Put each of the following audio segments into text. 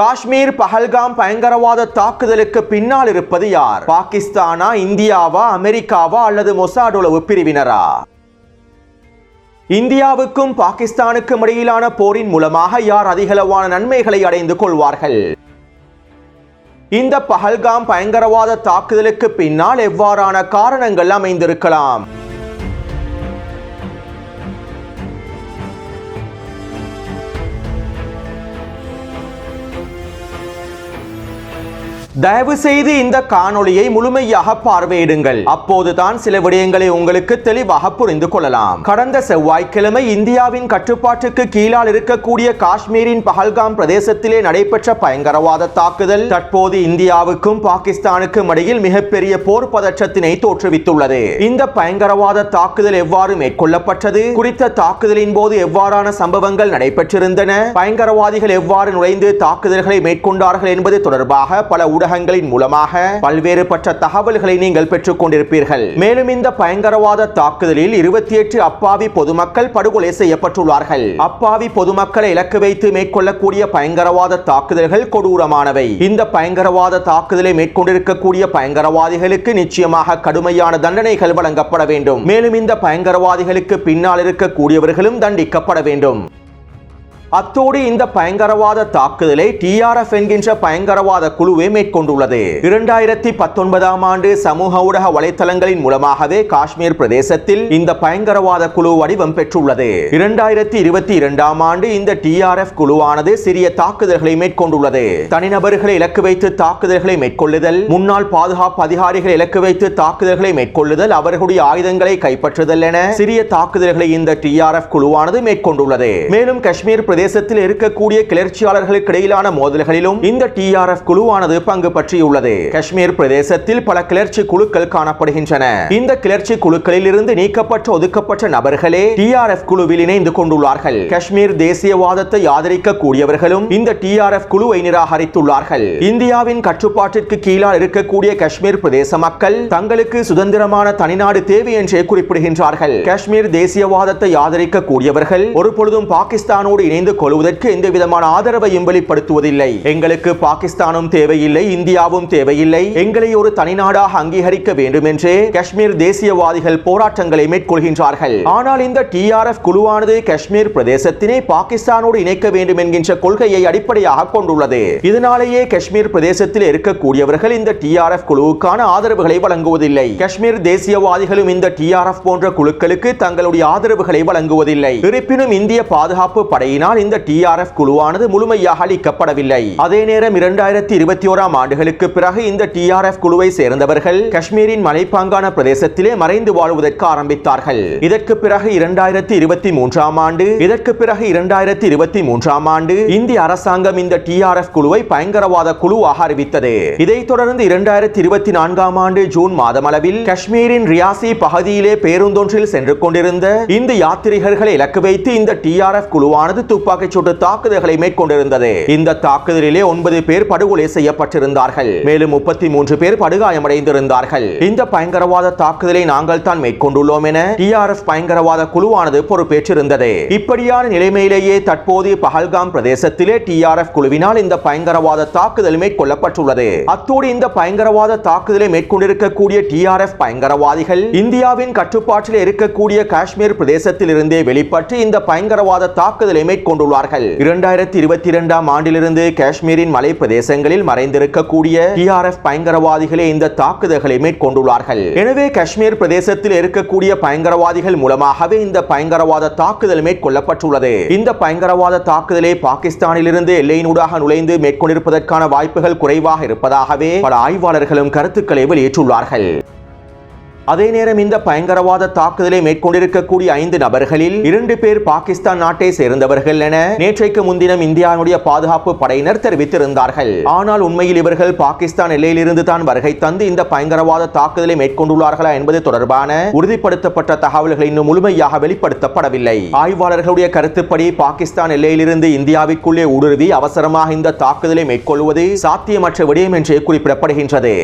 காஷ்மீர் பஹல்காம் பயங்கரவாத தாக்குதலுக்கு பின்னால் இருப்பது யார்? பாகிஸ்தானா, இந்தியாவா, அமெரிக்காவா அல்லது மொசாட் உளவு பிரிவினரா? இந்தியாவுக்கும் பாகிஸ்தானுக்கும் இடையிலான போரின் மூலமாக யார் அதிகளவான நன்மைகளை அடைந்து கொள்வார்கள்? இந்த பஹல்காம் பயங்கரவாத தாக்குதலுக்கு பின்னால் எவ்வாறான காரணங்கள் அமைந்திருக்கலாம்? தயவு செய்து இந்த காணொளியை முழுமையாக பார்வையிடுங்கள். அப்போதுதான் சில விடயங்களை உங்களுக்கு தெளிவாக புரிந்து கொள்ளலாம். கடந்த செவ்வாய்க்கிழமை இந்தியாவின் கட்டுப்பாட்டுக்கு கீழால் இருக்கக்கூடிய காஷ்மீரின் பஹல்காம் பிரதேசத்திலே நடைபெற்ற பயங்கரவாத தாக்குதல் தற்போது இந்தியாவுக்கும் பாகிஸ்தானுக்கும் இடையில் மிகப்பெரிய போர் பதற்றத்தினை தோற்றுவித்துள்ளது. இந்த பயங்கரவாத தாக்குதல் எவ்வாறு மேற்கொள்ளப்பட்டது, குறித்த தாக்குதலின் போது எவ்வாறான சம்பவங்கள் நடைபெற்றிருந்தன, பயங்கரவாதிகள் எவ்வாறு நுழைந்து தாக்குதல்களை மேற்கொண்டார்கள் என்பது தொடர்பாக பல ஊடகங்களின் மூலமாக பல்வேறுபட்ட தகவல்களை நீங்கள் பெற்றுக் கொண்டிருப்பீர்கள். மேலும் இந்த பயங்கரவாத தாக்குதலில் 28 அப்பாவி பொதுமக்கள் படுகொலை செய்யப்பட்டுள்ளார்கள். அப்பாவி பொதுமக்களை இலக்கு வைத்து மேற்கொள்ளக்கூடிய பயங்கரவாத தாக்குதல்கள் கொடூரமானவை. இந்த பயங்கரவாத தாக்குதலை மேற்கொண்டிருக்கக்கூடிய பயங்கரவாதிகளுக்கு நிச்சயமாக கடுமையான தண்டனைகள் வழங்கப்பட வேண்டும். மேலும் இந்த பயங்கரவாதிகளுக்கு பின்னால் இருக்கக்கூடியவர்களும் தண்டிக்கப்பட வேண்டும். அத்தோடு இந்த பயங்கரவாத தாக்குதலை TRF என்கின்ற பயங்கரவாத குழுவே மேற்கொண்டுள்ளது. 2019 ஆண்டு சமூக ஊடக வலைத்தளங்களின் மூலமாகவே காஷ்மீர் பிரதேசத்தில் இந்த பயங்கரவாத குழு வடிவம் பெற்றுள்ளது. 2022 ஆண்டு இந்த TRF குழுவானது சிறிய தாக்குதல்களை மேற்கொண்டுள்ளது. தனிநபர்களை இலக்கு வைத்து தாக்குதல்களை மேற்கொள்ளுதல், முன்னாள் பாதுகாப்பு அதிகாரிகளை இலக்கு வைத்து தாக்குதல்களை மேற்கொள்ளுதல், அவர்களுடைய ஆயுதங்களை கைப்பற்றுதல் என சிறிய தாக்குதல்களை இந்த TRF குழுவானது மேற்கொண்டுள்ளது. மேலும் காஷ்மீர் பிரதேசத்தில் இருக்கக்கூடிய கிளர்ச்சியாளர்களுக்கு இடையிலான மோதல்களிலும் இந்த TRF குழுவானது பங்கு பற்றியுள்ளது. காஷ்மீர் பிரதேசத்தில் பல கிளர்ச்சி குழுக்கள் காணப்படுகின்றன. இந்த கிளர்ச்சி குழுக்களில் இருந்து நீக்கப்பட்ட ஒதுக்கப்பட்ட நபர்களே TRF குழுவில் இணைந்து கொண்டுள்ளார்கள். காஷ்மீர் தேசியவாதத்தை ஆதரிக்கக்கூடியவர்களும் இந்த TRF குழுவை நிராகரித்துள்ளார்கள். இந்தியாவின் கட்டுப்பாட்டிற்கு கீழால் இருக்கக்கூடிய காஷ்மீர் பிரதேச மக்கள் தங்களுக்கு சுதந்திரமான தனிநாடு தேவை என்றே குறிப்பிடுகின்றார்கள். காஷ்மீர் தேசியவாதத்தை ஆதரிக்கக்கூடியவர்கள் ஒருபொழுதும் பாகிஸ்தானோடு இணைந்து கொள்வதற்கு எந்த விதமான ஆதரவையும் வெளிப்படுத்துவதில்லை. எங்களுக்கு பாகிஸ்தானும் தேவையில்லை, இந்தியாவும் தேவையில்லை, எங்களை ஒரு தனிநாடாக அங்கீகரிக்க வேண்டும் என்றே காஷ்மீர் தேசியவாதிகள் போராட்டங்களை மேற்கொள்கின்றார்கள். ஆனால் இந்த TRF குழுவானது காஷ்மீர் பிரதேசத்தினை பாகிஸ்தானோடு இணைக்க வேண்டும் என்கின்ற கொள்கையை அடிப்படையாக கொண்டுள்ளது. இதனாலேயே காஷ்மீர் பிரதேசத்தில் இருக்கக்கூடியவர்கள் இந்த TRF குழுவுக்கான ஆதரவுகளை வழங்குவதில்லை. காஷ்மீர் தேசியவாதிகளும் இந்த TRF போன்ற குழுக்களுக்கு தங்களுடைய ஆதரவுகளை வழங்குவதில்லை. இருப்பினும் இந்திய பாதுகாப்பு படையினால் இந்த TRF குழுவானது முழுமையாக அளிக்கப்படவில்லை. அதே நேரம் 2021 ஆண்டுகளுக்கு பிறகு இந்த TRF குழுவை சேர்ந்தவர்கள் காஷ்மீரின் மலைப்பாங்கான பிரதேசத்திலே மறைந்து வாழ்வதற்கு ஆரம்பித்தார்கள். இதற்கு பிறகு 2023 ஆண்டு இந்திய அரசாங்கம் இந்த TRF குழுவை பயங்கரவாத குழுவாக அறிவித்தது. இதைத் தொடர்ந்து 2024 ஆண்டு ஜூன் மாதமளவில் காஷ்மீரின் ரியாசி பகுதியிலே பேருந்தொன்றில் சென்று கொண்டிருந்த இந்த யாத்ரீகர்களை இலக்கு வைத்து இந்த TRF குழுவானது துப்பாக்கிச் சூட்டு தாக்குதல்களை மேற்கொண்டிருந்தது. இந்த தாக்குதலிலே 9 பேர் படுகொலை செய்யப்பட்டிருந்தார்கள். மேலும் 33 பேர் படுகாயமடைந்திருந்தார்கள். இந்த பயங்கரவாத தாக்குதலை நாங்கள் தான் மேற்கொண்டுள்ளோம் என TRF பயங்கரவாத குழுவானது பொறுப்பேற்றிருந்தது. இப்படியான நிலைமையிலேயே தற்போது பஹல்காம் பிரதேசத்திலே TRF குழுவினால் இந்த பயங்கரவாத தாக்குதல் மேற்கொள்ளப்பட்டுள்ளது. அத்தோடு இந்த பயங்கரவாத தாக்குதலை மேற்கொண்டிருக்கக்கூடிய TRF பயங்கரவாதிகள் இந்தியாவின் கட்டுப்பாட்டில் இருக்கக்கூடிய காஷ்மீர் பிரதேசத்தில் இருந்தே வெளிப்பட்டு இந்த பயங்கரவாத தாக்குதலை மேற்கொண்டுள்ளார்கள். 2022 ஆண்டிலிருந்து காஷ்மீரின் மலை பிரதேசங்களில் மறைந்திருக்கக்கூடிய TRF பயங்கரவாதிகளே இந்த தாக்குதல்களை மேற்கொண்டுள்ளார்கள். எனவே காஷ்மீர் பிரதேசத்தில் இருக்கக்கூடிய பயங்கரவாதிகள் மூலமாகவே இந்த பயங்கரவாத தாக்குதல் மேற்கொள்ளப்பட்டுள்ளது. இந்த பயங்கரவாத தாக்குதலை பாகிஸ்தானிலிருந்து எல்லையினூடாக நுழைந்து மேற்கொண்டிருப்பதற்கான வாய்ப்புகள் குறைவாக இருப்பதாகவே பல ஆய்வாளர்களும் கருத்துக்களை வெளியிட்டுள்ளார்கள். அதே நேரம் இந்த பயங்கரவாத தாக்குதலை மேற்கொண்டிருக்கக்கூடிய 5 நபர்களில் 2 பேர் பாகிஸ்தான் நாட்டை சேர்ந்தவர்கள் என நேற்றைக்கு முன்தினம் இந்தியாவுடைய பாதுகாப்பு படையினர் தெரிவித்திருந்தார்கள். ஆனால் உண்மையில் இவர்கள் பாகிஸ்தான் எல்லையிலிருந்து தான் வருகை தந்து இந்த பயங்கரவாத தாக்குதலை மேற்கொண்டுள்ளார்களா என்பது தொடர்பான உறுதிப்படுத்தப்பட்ட தகவல்கள் இன்னும் முழுமையாக வெளிப்படுத்தப்படவில்லை. ஆய்வாளர்களுடைய கருத்துப்படி பாகிஸ்தான் எல்லையிலிருந்து இந்தியாவிற்குள்ளே ஊடுருவி அவசரமாக இந்த தாக்குதலை மேற்கொள்வது சாத்தியமற்ற விடயம் என்றே குறிப்பிடப்படுகின்றது.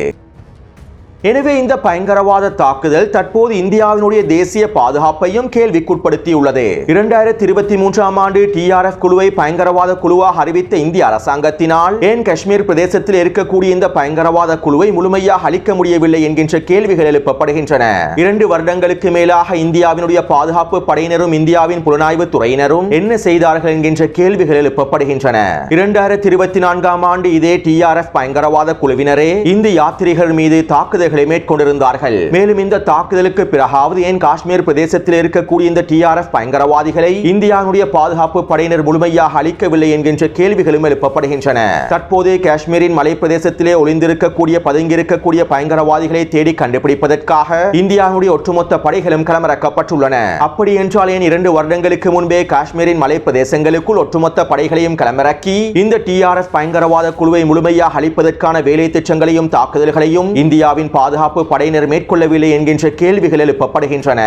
எனவே இந்த பயங்கரவாத தாக்குதல் தற்போது இந்தியாவினுடைய தேசிய பாதுகாப்பையும் கேள்விக்குட்படுத்தியுள்ளது. 2023 ஆண்டு TRF குழுவை பயங்கரவாத குழுவாக அறிவித்த இந்திய அரசாங்கத்தினால் ஏன் காஷ்மீர் பிரதேசத்தில் இருக்கக்கூடிய இந்த பயங்கரவாத குழுவை முழுமையாக அழிக்க முடியவில்லை என்கின்ற கேள்விகள் எழுப்பப்படுகின்றன. 2 வருடங்களுக்கு மேலாக இந்தியாவினுடைய பாதுகாப்பு படையினரும் இந்தியாவின் புலனாய்வு துறையினரும் என்ன செய்தார்கள் என்கின்ற கேள்விகள் எழுப்பப்படுகின்றன. 2024 ஆண்டு இதே TRF பயங்கரவாத குழுவினரே இந்து யாத்திரிகர்கள் மீது தாக்குதல் மேற்கொண்டிருந்தார்கள். மேலும் இந்த தாக்குதலுக்கு பிறகாவது ஏன் காஷ்மீர் பிரதேசத்தில் இருக்கக்கூடிய இந்த TRF பயங்கரவாதிகளை இந்தியாவுடைய பாதுகாப்பு படையினர் முழுமையாக அழிக்கவில்லை என்கின்ற கேள்விகளும் எழுப்பப்படுகின்றன. தற்போது காஷ்மீரின் மலை பிரதேசத்திலே ஒளிந்திருக்கக்கூடிய பதுங்கியிருக்கக்கூடிய பயங்கரவாதிகளை தேடி கண்டுபிடிப்பதற்காக இந்தியாவுடைய ஒட்டுமொத்த படைகளும் களமிறக்கப்பட்டுள்ளன. அப்படி என்றால் ஏன் 2 வருடங்களுக்கு முன்பே காஷ்மீரின் மலை பிரதேசங்களுக்குள் ஒட்டுமொத்த படைகளையும் களமிறக்கி இந்த TRF பயங்கரவாத குழுவை முழுமையாக அழிப்பதற்கான வேலை திட்டங்களையும் தாக்குதல்களையும் இந்தியாவின் பாதுகாப்பு படையினர் மேற்கொள்ளவில்லை என்கின்ற கேள்விகள் எழுப்பப்படுகின்றன.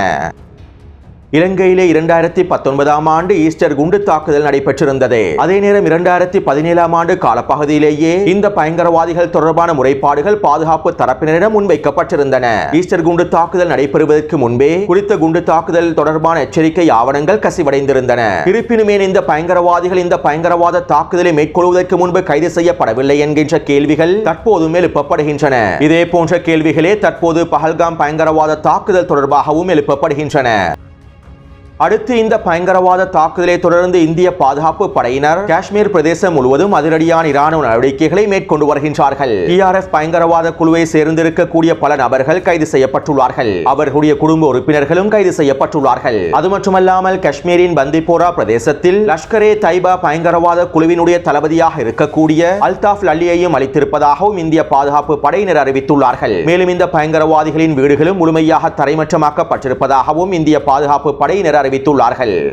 இலங்கையிலே 2019 ஆண்டு ஈஸ்டர் குண்டு தாக்குதல் நடைபெற்றிருந்தது. அதே நேரம் 2017 ஆண்டு காலப்பகுதியிலேயே இந்த பயங்கரவாதிகள் தொடர்பான முறைப்பாடுகள் பாதுகாப்பு தரப்பினரிடம் முன்வைக்கப்பட்டிருந்தன. ஈஸ்டர் குண்டு தாக்குதல் நடைபெறுவதற்கு முன்பே குறித்த குண்டு தாக்குதல் தொடர்பான எச்சரிக்கை ஆவணங்கள் கசிவடைந்திருந்தன. இருப்பினுமே இந்த பயங்கரவாதிகள் இந்த பயங்கரவாத தாக்குதலை மேற்கொள்வதற்கு முன்பு கைது செய்யப்படவில்லை என்கின்ற கேள்விகள் தற்போதும் எழுப்பப்படுகின்றன. இதே போன்ற கேள்விகளே தற்போது பஹல்காம் பயங்கரவாத தாக்குதல் தொடர்பாகவும் எழுப்பப்படுகின்றன. அடுத்து இந்த பயங்கரவாத தாக்குதலை தொடர்ந்து இந்திய பாதுகாப்பு படையினர் காஷ்மீர் பிரதேசம் முழுவதும் அதிரடியான இராணுவ நடவடிக்கைகளை மேற்கொண்டு வருகின்றார்கள். TRF பயங்கரவாத குழுவை சேர்ந்திருக்கக்கூடிய பல நபர்கள் கைது செய்யப்பட்டுள்ளார்கள். அவர்களுடைய குடும்ப உறுப்பினர்களும் கைது செய்யப்பட்டுள்ளார்கள். அது மட்டுமல்லாமல் காஷ்மீரின் பந்திப்போரா பிரதேசத்தில் லஷ்கரே தைபா பயங்கரவாத குழுவினுடைய தளபதியாக இருக்கக்கூடிய அல்தாஃப் லல்லியையும் அளித்திருப்பதாகவும் இந்திய பாதுகாப்பு படையினர் அறிவித்துள்ளார்கள். மேலும் இந்த பயங்கரவாதிகளின் வீடுகளும் முழுமையாக தரைமட்டமாக்கப்பட்டிருப்பதாகவும் இந்திய பாதுகாப்பு படையினர் அறிவித்துள்ளார்கள்.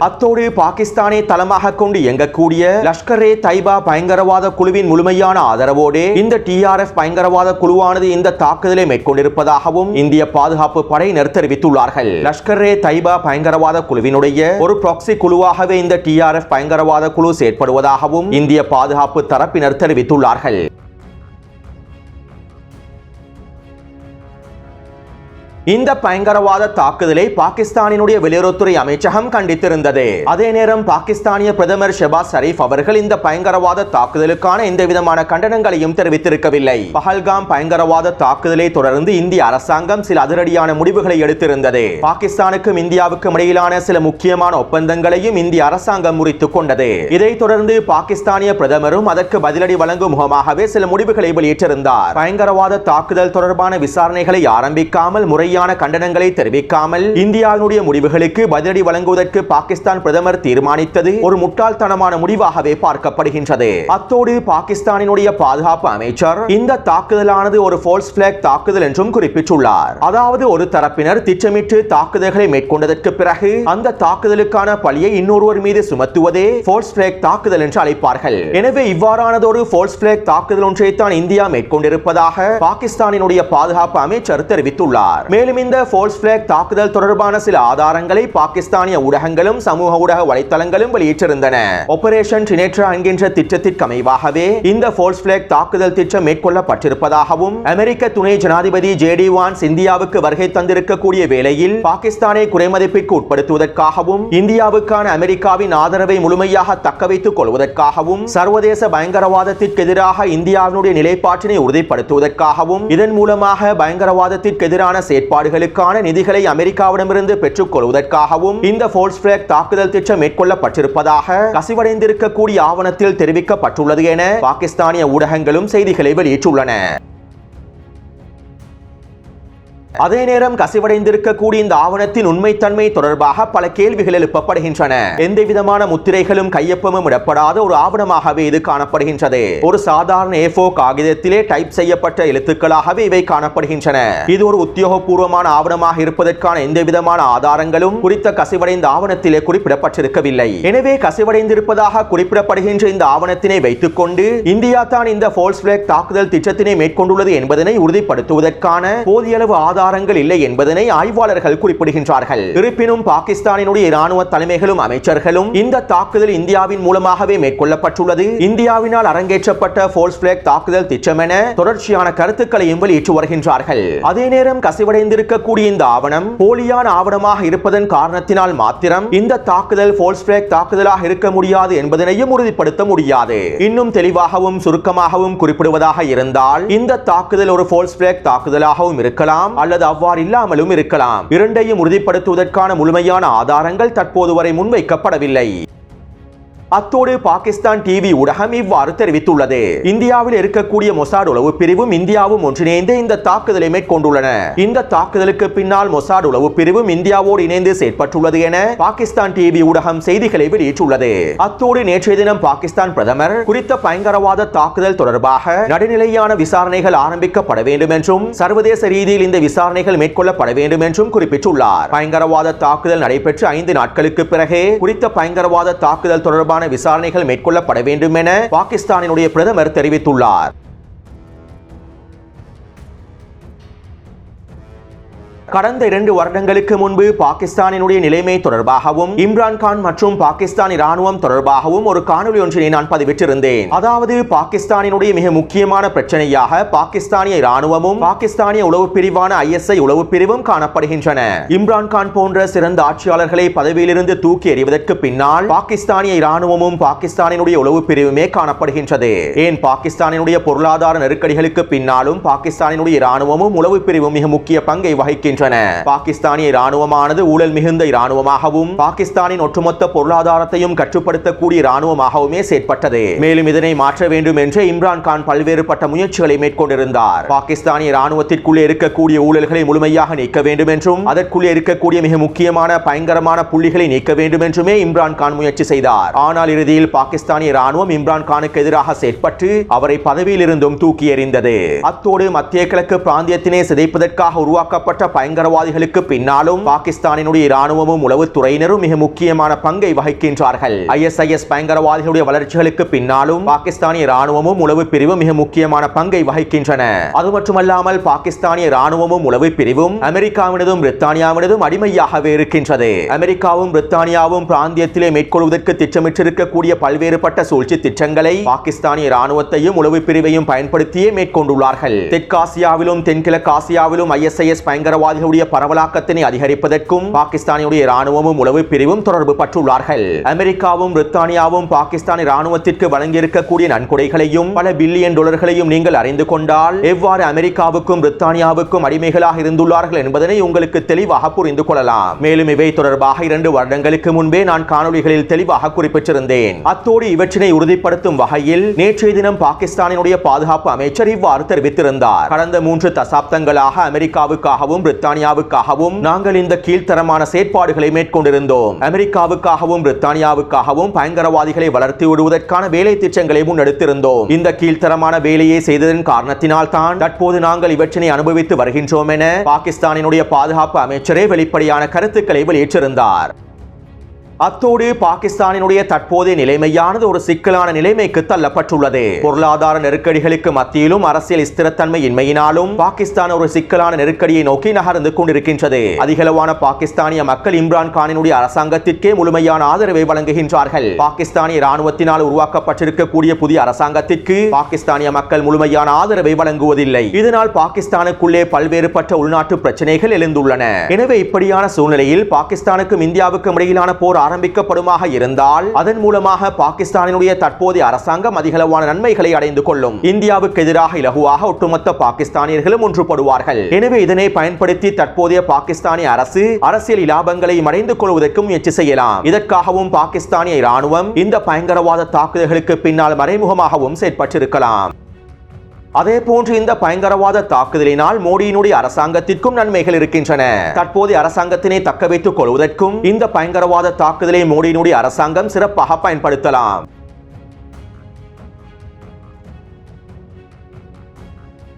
அத்தோடு பாகிஸ்தானை தளமாக கொண்டு இயங்கக்கூடிய லஷ்கரே தைபா பயங்கரவாத குழுவின் முழுமையான ஆதரவோடு இந்த TRF பயங்கரவாத குழுவானது இந்த தாக்குதலை மேற்கொண்டிருப்பதாகவும் இந்திய பாதுகாப்பு படையினர் தெரிவித்துள்ளார்கள். லஷ்கரே தைபா பயங்கரவாத குழுவினுடைய ஒரு ப்ராக்ஸி குழுவாகவே இந்த TRF பயங்கரவாத குழு செயற்படுவதாகவும் இந்திய பாதுகாப்பு தரப்பினர் தெரிவித்துள்ளார்கள். இந்த பயங்கரவாத தாக்குதலை பாகிஸ்தானினுடைய வெளியுறவுத்துறை அமைச்சகம் கண்டித்திருந்தது. அதே நேரம் பாகிஸ்தானிய பிரதமர் ஷெபாஸ் ஷரீப் அவர்கள் இந்த பயங்கரவாத தாக்குதலுக்கான எந்த விதமான கண்டனங்களையும் தெரிவித்திருக்கவில்லை. பஹல்காம் பயங்கரவாத தாக்குதலை தொடர்ந்து இந்திய அரசாங்கம் சில அதிரடியான முடிவுகளை எடுத்திருந்தது. பாகிஸ்தானுக்கும் இந்தியாவுக்கும் இடையிலான சில முக்கியமான ஒப்பந்தங்களையும் இந்திய அரசாங்கம் முறித்துக் கொண்டது. இதைத் தொடர்ந்து பாகிஸ்தானிய பிரதமரும் அதற்கு பதிலடி வழங்கும் முகமாகவே சில முடிவுகளை வெளியிட்டிருந்தார். பயங்கரவாத தாக்குதல் தொடர்பான விசாரணைகளை ஆரம்பிக்காமல் முறையான கண்டனங்களை தெரிவிக்காமல் இந்தியாவினுடைய முடிவுகளுக்கு பதிலடி வழங்குவதற்கு பாகிஸ்தான் பிரதமர் தீர்மானித்தது ஒரு முட்டாள்தனமான முடிவாகவே பார்க்கப்படுகின்றது. அத்தோடு பாகிஸ்தானினுடைய பாதுகாப்பு அமைச்சர் இந்த தாக்குதலானது ஒரு ஃபால்ஸ் பிளாக் தாக்குதல் என்றும் குறிப்பிட்டுள்ளார். அதாவது ஒரு தரப்பினர் திட்டமிட்டு தாக்குதல்களை மேற்கொண்டதற்கு பிறகு அந்த தாக்குதலுக்கான பழியை இன்னொருவர் மீது சுமத்துவதே ஃபால்ஸ் பிளாக் தாக்குதல் என்று அழைப்பார்கள். எனவே இவ்வாறானதொரு ஃபால்ஸ் பிளாக் தாக்குதல் ஒன்றை தான் இந்தியா மேற்கொண்டிருப்பதாக பாகிஸ்தானினுடைய பாதுகாப்பு அமைச்சர் தெரிவித்துள்ளார். மேலும் இந்த ஃபால்ஸ் பிளாக் தாக்குதல் தொடர்பான சில ஆதாரங்களை பாகிஸ்தானிய ஊடகங்களும் சமூக ஊடக வலைத்தளங்களும் வெளியிட்டிருந்தன. ஆபரேஷன் ட்ரினேட்ரா என்கின்ற திட்டத்திற்கு அமைவாகவே இந்த ஃபால்ஸ் பிளாக் தாக்குதல் திட்டம் மேற்கொள்ளப்பட்டிருப்பதாகவும் அமெரிக்க துணை ஜனாதிபதி JD வான்ஸ் இந்தியாவுக்கு வருகை தந்திருக்கக்கூடிய வேளையில் பாகிஸ்தானை குறைமதிப்பிற்கு உட்படுத்துவதற்காகவும் இந்தியாவுக்கான அமெரிக்காவின் ஆதரவை முழுமையாக தக்க வைத்துக் கொள்வதற்காகவும் சர்வதேச பயங்கரவாதத்திற்கு எதிராக இந்தியாவினுடைய நிலைப்பாட்டினை உறுதிப்படுத்துவதற்காகவும் இதன் மூலமாக பயங்கரவாதத்திற்கு எதிரான செயற்பாடுகளுக்கான நிதிகளை அமெரிக்காவிடமிருந்து பெற்றுக் கொள்வதற்காகவும் இந்த ஃபால்ஸ் பிளாக் தாக்குதல் திட்டம் மேற்கொள்ளப்பட்டிருப்பதாக கசிவடைந்திருக்கக்கூடிய ஆவணத்தில் தெரிவிக்கப்பட்டுள்ளது என பாகிஸ்தானிய ஊடகங்களும் செய்திகளை வெளியிட்டுள்ளன. அதே நேரம் கசிவடைந்திருக்கக்கூடிய இந்த ஆவணத்தின் உண்மைத்தன்மை தொடர்பாக பல கேள்விகள் எழுப்பப்படுகின்றன. எந்த விதமான முத்திரைகளும் கையொப்பமும் இடப்படாத ஒரு ஆவணமாகவே இது காணப்படுகின்றது. ஒரு சாதாரண A4 காகிதத்திலே டைப் செய்யப்பட்ட எழுத்துக்களாகவே இவை காணப்படுகின்றன. இது ஒரு உத்தியோகபூர்வமான ஆவணமாக இருப்பதற்கான எந்த விதமான ஆதாரங்களும் குறித்த கசிவடைந்த ஆவணத்திலே குறிப்பிடப்பட்டிருக்கவில்லை. எனவே கசிவடைந்திருப்பதாக குறிப்பிடப்படுகின்ற இந்த ஆவணத்தினை வைத்துக் கொண்டு இந்தியா தான் இந்த ஃபால்ஸ் பிளாக் தாக்குதல் திட்டத்தினை மேற்கொண்டுள்ளது என்பதனை உறுதிப்படுத்துவதற்கான போதிய அளவு ஆதாரங்கள் இல்லை என்பதனை ஆய்வாளர்கள் குறிப்பிடுகின்றார்கள். இருப்பினும் பாகிஸ்தானினுடைய இராணுவ தலைமைகளும் அமைச்சர்களும் இந்த தாக்குதல் இந்தியாவின் மூலமாகவே மேற்கொள்ளப்பட்டுள்ளது, இந்தியாவினால் அரங்கேற்றப்பட்ட ஃபோல்ஸ் பிளாக் தாக்குதல் திட்டம் என தொடர்ச்சியான கருத்துக்களையும் வெளியிட்டு வருகின்றார்கள். அதே நேரம் கசிவடைந்திருக்கக்கூடிய இந்த ஆவணம் போலியான ஆவணமாக இருப்பதன் காரணத்தினால் மாத்திரம் இந்த தாக்குதல் ஃபோல்ஸ் பிளாக் தாக்குதலாக இருக்க முடியாது என்பதனையும் உறுதிப்படுத்த முடியாது. இன்னும் தெளிவாகவும் சுருக்கமாகவும் குறிப்பிடுவதாக இருந்தால் இந்த தாக்குதல் ஒரு ஃபோல்ஸ் பிளாக் தாக்குதலாகவும் இருக்கலாம் அல்லது அவ்வாறு இல்லாமலும் இருக்கலாம். இரண்டையும் உறுதிப்படுத்துவதற்கான முழுமையான ஆதாரங்கள் தற்போது வரை முன்வைக்கப்படவில்லை. அத்தோடு பாகிஸ்தான் டிவி ஊடகம் இவ்வாறு தெரிவித்துள்ளது. இந்தியாவில் இருக்கக்கூடிய மொசாட் உளவு பிரிவும் இந்தியாவும் ஒன்றிணைந்து இந்த தாக்குதலை மேற்கொண்டுள்ளன. இந்த தாக்குதலுக்கு பின்னால் மொசாட் உளவு பிரிவும் இந்தியாவோடு இணைந்து செயற்பட்டுள்ளது என பாகிஸ்தான் டிவி ஊடகம் செய்திகளை வெளியிட்டுள்ளது. அத்தோடு நேற்றைய தினம் பாகிஸ்தான் பிரதமர் குறித்த பயங்கரவாத தாக்குதல் தொடர்பாக நடுநிலையான விசாரணைகள் ஆரம்பிக்கப்பட வேண்டும் என்றும் சர்வதேச ரீதியில் இந்த விசாரணைகள் மேற்கொள்ளப்பட வேண்டும் என்றும் குறிப்பிட்டுள்ளார். பயங்கரவாத தாக்குதல் நடைபெற்று 5 நாட்களுக்கு பிறகு குறித்த பயங்கரவாத தாக்குதல் தொடர்பான விசாரணைகள் மேற்கொள்ளப்பட வேண்டும் என பாகிஸ்தானினுடைய பிரதமர் தெரிவித்துள்ளார். கடந்த 2 வருடங்களுக்கு முன்பு பாகிஸ்தானினுடைய நிலைமை தொடர்பாகவும் இம்ரான்கான் மற்றும் பாகிஸ்தான் இராணுவம் தொடர்பாகவும் ஒரு காணொலி ஒன்றினை நான் பதிவிட்டிருந்தேன். அதாவது பாகிஸ்தானினுடைய மிக முக்கியமான பிரச்சனையாக பாகிஸ்தானிய இராணுவமும் பாகிஸ்தானிய உளவு பிரிவான ISI உளவு பிரிவும் காணப்படுகின்றன. இம்ரான்கான் போன்ற சிறந்த ஆட்சியாளர்களை பதவியிலிருந்து தூக்கி எறிவதற்கு பின்னால் பாகிஸ்தானிய இராணுவமும் பாகிஸ்தானினுடைய உளவு பிரிவுமே காணப்படுகின்றது. ஏன் பாகிஸ்தானினுடைய பொருளாதார நெருக்கடிகளுக்கு பின்னாலும் பாகிஸ்தானினுடைய இராணுவமும் உளவு பிரிவும் மிக முக்கிய பங்கை வகிக்கின்றன. பாகிஸ்தானிய இராணுவமானது ஊழல் மிகுந்த இராணுவமாகவும் பாகிஸ்தானின் ஒட்டுமொத்த பொருளாதாரத்தையும் கட்டுப்படுத்தக்கூடிய இராணுவமாகவுமே செயற்பட்டது. மேலும் இதனை மாற்ற வேண்டும் என்று இம்ரான்கான் பல்வேறுபட்ட முயற்சிகளை மேற்கொண்டிருந்தார். பாகிஸ்தானிய இராணுவத்திற்குள்ளே இருக்கக்கூடிய ஊழல்களை முழுமையாக நீக்க வேண்டும் என்றும் அதற்குள்ளே இருக்கக்கூடிய மிக முக்கியமான பயங்கரமான புள்ளிகளை நீக்க வேண்டும் என்றுமே இம்ரான்கான் முயற்சி செய்தார். ஆனால் இறுதியில் பாகிஸ்தானிய இராணுவம் இம்ரான்கானுக்கு எதிராக செயற்பட்டு அவரை பதவியில் இருந்தும் தூக்கி எறிந்தது. அத்தோடு மத்திய கிழக்கு பிராந்தியத்தினை சிதைப்பதற்காக உருவாக்கப்பட்ட பயங்கரவாதிகளுக்கு பின்னாலும் பாகிஸ்தானினுடைய இராணுவமும் உளவுத்துறையினரும் மிக முக்கியமான பங்கை வகிக்கின்றார்கள். ISIS பயங்கரவாதிகளுடைய வளர்ச்சிகளுக்கு பின்னாலும் பாகிஸ்தானிய இராணுவமும் உளவு பிரிவும் மிக முக்கியமான பங்கை வகிக்கின்றன. அது மட்டுமல்லாமல் பாகிஸ்தானிய இராணுவமும் உளவு பிரிவும் அமெரிக்காவினதும் பிரித்தானியாவினதும் அடிமையாகவே இருக்கின்றது. அமெரிக்காவும் பிரித்தானியாவும் பிராந்தியத்திலே மேற்கொள்வதற்கு திட்டமிட்டிருக்கக்கூடிய பல்வேறுபட்ட சூழ்ச்சி திட்டங்களை பாகிஸ்தானிய இராணுவத்தையும் உளவு பிரிவையும் பயன்படுத்தியே மேற்கொண்டுள்ளார்கள். தெற்காசியாவிலும் தென்கிழக்கு ஆசியாவிலும் ISIS பயங்கரவாதிகளுடைய பரவலாக்கத்தினை அதிகரிப்பதற்கும் பாகிஸ்தானினுடைய இராணுவமும் உளவு பிரிவும் தொடர்பு பட்டுள்ளார்கள். அமெரிக்காவும் பிரித்தானியாவும் பாகிஸ்தான் இராணுவத்திற்கு வழங்கியிருக்கக்கூடிய நன்கொடைகளையும் பல பில்லியன் டாலர்களையும் நீங்கள் அறிந்து கொண்டால் எவ்வாறு அமெரிக்காவுக்கும் பிரித்தானியாவுக்கும் அடிமைகளாக இருந்துள்ளார்கள் என்பதனை உங்களுக்கு தெளிவாக புரிந்து கொள்ளலாம். மேலும் இவை தொடர்பாக 2 வருடங்களுக்கு முன்பே நான் காணொலிகளில் தெளிவாக குறிப்பிட்டிருந்தேன். அத்தோடு இவற்றினை உறுதிப்படுத்தும் வகையில் நேற்றைய தினம் பாகிஸ்தானினுடைய பாதுகாப்பு அமைச்சர் இவ்வாறு தெரிவித்திருந்தார். கடந்த 3 தசாப்தங்களாக அமெரிக்காவுக்காகவும் பிரித்தானியாவுக்காகவும் நாங்கள் இந்த கீழ்த்தரமான செயற்பாடுகளை மேற்கொண்டிருந்தோம். அமெரிக்காவுக்காகவும் பிரித்தானியாவுக்காகவும் பயங்கரவாதிகளை வளர்த்து விடுவதற்கான வேலை திட்டங்களை முன்னெடுத்திருந்தோம். இந்த கீழ்த்தரமான வேலையை செய்ததன் காரணத்தினால் தான் தற்போது நாங்கள் இவற்றினை அனுபவித்து வருகின்றோம் என பாகிஸ்தானினுடைய பாதுகாப்பு அமைச்சரே வெளிப்படையான கருத்துக்களை வெளியிட்டிருந்தார். அத்தோடு பாகிஸ்தானினுடைய தற்போதைய நிலைமையானது ஒரு சிக்கலான நிலைமைக்கு தள்ளப்பட்டுள்ளது. பொருளாதார நெருக்கடிகளுக்கு மத்தியிலும் அரசியல் ஸ்திரத்தன்மை இன்மையினாலும் பாகிஸ்தான் ஒரு சிக்கலான நெருக்கடியை நோக்கி நகர்ந்து கொண்டிருக்கின்றது. அதிகளவான பாகிஸ்தானிய மக்கள் இம்ரான்கானினுடைய அரசாங்கத்திற்கே முழுமையான ஆதரவை வழங்குகின்றார்கள். பாகிஸ்தானிய இராணுவத்தினால் உருவாக்கப்பட்டிருக்கக்கூடிய புதிய அரசாங்கத்திற்கு பாகிஸ்தானிய மக்கள் முழுமையான ஆதரவை வழங்குவதில்லை. இதனால் பாகிஸ்தானுக்குள்ளே பல்வேறுபட்ட உள்நாட்டு பிரச்சனைகள் எழுந்துள்ளன. எனவே இப்படியான சூழ்நிலையில் பாகிஸ்தானுக்கும் இந்தியாவுக்கும் இடையிலான போர் ஆரம்பிக்கப்படுமாக இருந்தால் அதன் மூலமாக பாகிஸ்தானினுடைய தற்போதைய அரசாங்கம் அதிகளவான நன்மைகளை அடைந்து கொள்ளும். இந்தியாவுக்கு எதிராக இலகுவாக ஒட்டுமொத்த பாகிஸ்தானியர்களும் ஒன்றுபடுவார்கள். எனவே இதனை பயன்படுத்தி தற்போதைய பாகிஸ்தானிய அரசு அரசியல் இலாபங்களை அடைந்து கொள்வதற்கு முயற்சி செய்யலாம். இதற்காகவும் பாகிஸ்தானிய இராணுவம் இந்த பயங்கரவாத தாக்குதல்களுக்கு பின்னால் மறைமுகமாகவும் செயற்பட்டிருக்கலாம். அதே போன்று இந்த பயங்கரவாத தாக்குதலினால் மோடியினுடைய அரசாங்கத்திற்கும் நன்மைகள் இருக்கின்றன. தற்போதைய அரசாங்கத்தினை தக்க வைத்துக் கொள்வதற்கும் இந்த பயங்கரவாத தாக்குதலை மோடியினுடைய அரசாங்கம் சிறப்பாக பயன்படுத்தலாம்.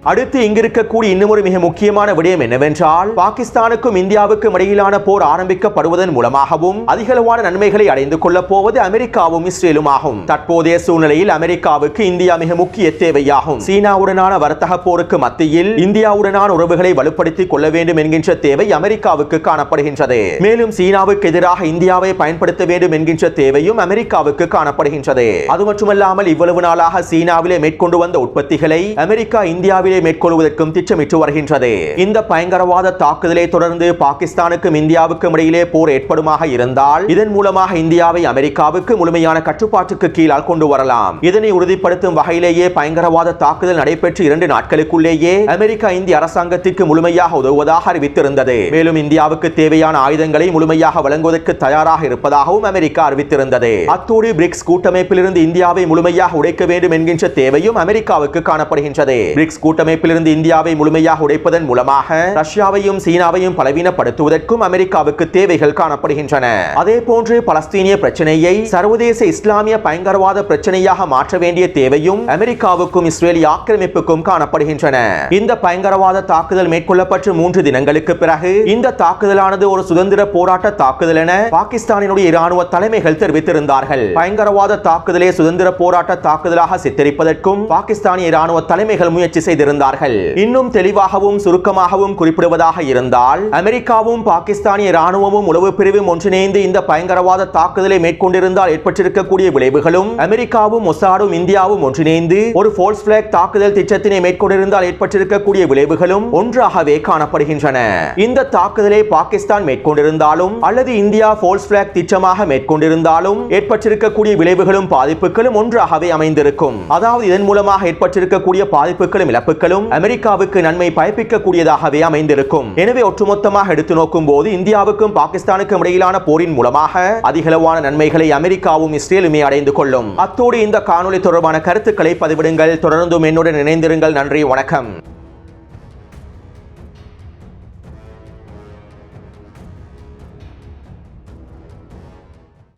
அடுத்து இங்கிருக்கக்கூடிய இன்னும் மிக முக்கியமான விடயம் என்னவென்றால், பாகிஸ்தானுக்கும் இந்தியாவுக்கும் இடையிலான போர் ஆரம்பிக்கப்படுவதன் மூலமாகவும் அதிகளவான நன்மைகளை அடைந்து கொள்ளப் போவது அமெரிக்காவும் இஸ்ரேலும் ஆகும். தற்போதைய சூழ்நிலையில் அமெரிக்காவுக்கு இந்தியா மிக முக்கிய தேவையாகும். சீனாவுடனான வர்த்தக போருக்கு மத்தியில் இந்தியாவுடனான உறவுகளை வலுப்படுத்திக் கொள்ள வேண்டும் என்கின்ற தேவை அமெரிக்காவுக்கு காணப்படுகின்றது. மேலும் சீனாவுக்கு எதிராக இந்தியாவை பயன்படுத்த வேண்டும் என்கின்ற தேவையும் அமெரிக்காவுக்கு காணப்படுகின்றது. அது மட்டுமல்லாமல் இவ்வளவு நாளாக சீனாவிலே மேற்கொண்டு வந்த உற்பத்திகளை அமெரிக்கா இந்தியாவிலே மேற்கொள்வதற்கும் திட்டமிட்டு வருகின்றது. இந்த பயங்கரவாத தாக்குதலை தொடர்ந்து பாகிஸ்தானுக்கும் இந்தியாவுக்கும் இடையிலே போர் ஏற்படுமாக இருந்தால் இதன் மூலமாக இந்தியாவை அமெரிக்காவுக்கு முழுமையான கட்டுப்பாட்டுக்கு கீழால் கொண்டு வரலாம். இதனை உறுதிப்படுத்தும் வகையிலேயே பயங்கரவாத தாக்குதல் நடைபெற்று 2 நாட்களுக்குள்ளேயே அமெரிக்கா இந்திய அரசாங்கத்திற்கு முழுமையாக உதவுவதாக அறிவித்திருந்தது. மேலும் இந்தியாவுக்கு தேவையான ஆயுதங்களை முழுமையாக வழங்குவதற்கு தயாராக இருப்பதாகவும் அமெரிக்கா அறிவித்திருந்தது. அத்தோடு பிரிக்ஸ் கூட்டமைப்பிலிருந்து இந்தியாவை முழுமையாக உடைக்க வேண்டும் என்கின்ற தேவையும் அமெரிக்காவுக்கு காணப்படுகின்றது. பிரிக்ஸ் கூட்டமைப்பிலிருந்து இந்தியாவை முழுமையாக உடைப்பதன் மூலமாக ரஷ்யாவையும் சீனாவையும் பலவீனப்படுத்துவதற்கும் அமெரிக்காவுக்கு தேவைகள் காணப்படுகின்றன. அதே போன்று பலஸ்தீனிய பிரச்சனையை சர்வதேச இஸ்லாமிய பயங்கரவாத பிரச்சனையாக மாற்ற வேண்டிய தேவையும் அமெரிக்காவுக்கும் இஸ்ரேலிய ஆக்கிரமிப்புக்கும் காணப்படுகின்றன. இந்த பயங்கரவாத தாக்குதல் மேற்கொள்ளப்பட்டு 3 தினங்களுக்கு பிறகு இந்த தாக்குதலானது ஒரு சுதந்திர போராட்ட தாக்குதல் என பாகிஸ்தானினுடைய இராணுவ தலைமைகள் தெரிவித்திருந்தார்கள். பயங்கரவாத தாக்குதலை சுதந்திர போராட்ட தாக்குதலாக சித்தரிப்பதற்கும் பாகிஸ்தானிய இராணுவ தலைமைகள் முயற்சி செய்திருந்தார்கள். இன்னும் தெளிவாகவும் சுருக்கமாகவும் குறிப்பிடுவதாக இருந்தால், அமெரிக்காவும் பாகிஸ்தானிய இராணுவமும் உளவு பிரிவும் ஒன்றிணைந்து இந்த பயங்கரவாத தாக்குதலை மேற்கொண்டிருந்தால் ஏற்பட்டிருக்கக்கூடிய விளைவுகளும், அமெரிக்காவும் மொசாடும் இந்தியாவும் ஒன்றிணைந்து ஒரு ஃபோல்ஸ் பிளாக் தாக்குதல் திட்டத்தினை மேற்கொண்டிருந்தால் ஏற்பட்டிருக்கக்கூடிய விளைவுகளும் ஒன்றாகவே காணப்படுகின்றன. இந்த தாக்குதலை பாகிஸ்தான் மேற்கொண்டிருந்தாலும் அல்லது இந்தியா ஃபோல்ஸ் பிளாக் திட்டமாக மேற்கொண்டிருந்தாலும் ஏற்பட்டிருக்கக்கூடிய விளைவுகளும் பாதிப்புகளும் ஒன்றாகவே அமைந்திருக்கும். அதாவது இதன் மூலமாக ஏற்பட்டிருக்கக்கூடிய பாதிப்புகளும் இழப்புகளும் அமெரிக்காவுக்கு நன்மை பயப்பிக்கக்கூடியதாகவே அமைந்திருக்கும். எனவே ஒட்டுமொத்தமாக எடுத்து நோக்கும் போது இந்தியாவுக்கும் பாகிஸ்தானுக்கும் இடையிலான போரின் மூலமாக அதிகளவான நன்மைகளை அமெரிக்காவும் இஸ்ரேலுமே அடைந்து கொள்ளும். அத்தோடு இந்த காணொலி தொடர்பான கருத்துக்களை பதிவிடுங்கள். தொடர்ந்தும் என்னுடன் இணைந்திருங்கள். நன்றி, வணக்கம்.